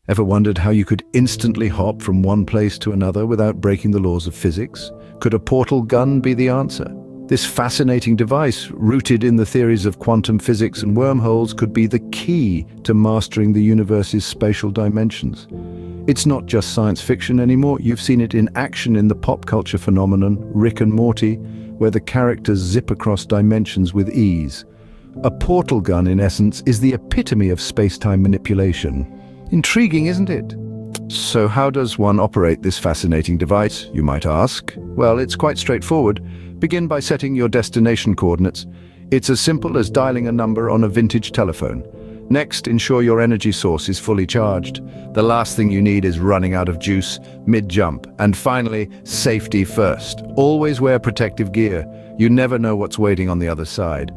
Ever wondered how you could instantly hop from one place to another without breaking the laws of physics? Could a portal gun be the answer? This fascinating device, rooted in the theories of quantum physics and wormholes, could be the key to mastering the universe's spatial dimensions. It's not just science fiction anymore. You've seen it in action in the pop culture phenomenon Rick and Morty, where the characters zip across dimensions with ease. A portal gun, in essence, is the epitome of space-time manipulation. Intriguing, isn't it? So how does one operate this fascinating device, you might ask? Well, it's quite straightforward. Begin by setting your destination coordinates. It's as simple as dialing a number on a vintage telephone. Next, ensure your energy source is fully charged. The last thing you need is running out of juice mid-jump. And finally, safety first. Always wear protective gear. You never know what's waiting on the other side.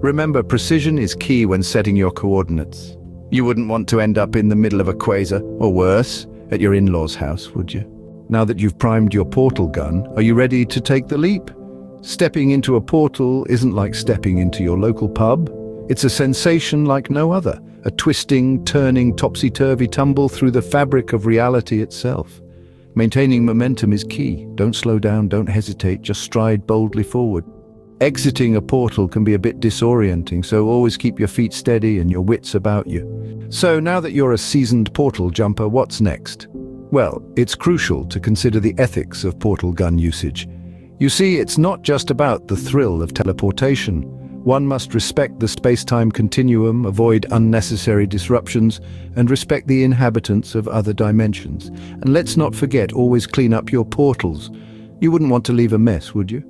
Remember, precision is key when setting your coordinates. You wouldn't want to end up in the middle of a quasar, or worse, at your in-laws' house, would you? Now that you've primed your portal gun, are you ready to take the leap? Stepping into a portal isn't like stepping into your local pub. It's a sensation like no other, a twisting, turning, topsy-turvy tumble through the fabric of reality itself. Maintaining momentum is key. Don't slow down, don't hesitate, just stride boldly forward. Exiting a portal can be a bit disorienting, so always keep your feet steady and your wits about you. So now that you're a seasoned portal jumper, what's next? Well, it's crucial to consider the ethics of portal gun usage. You see, it's not just about the thrill of teleportation. One must respect the space-time continuum, avoid unnecessary disruptions, and respect the inhabitants of other dimensions. And let's not forget, always clean up your portals. You wouldn't want to leave a mess, would you?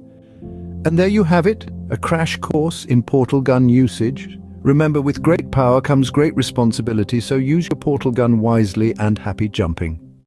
And there you have it, a crash course in portal gun usage. Remember, with great power comes great responsibility, so use your portal gun wisely and happy jumping.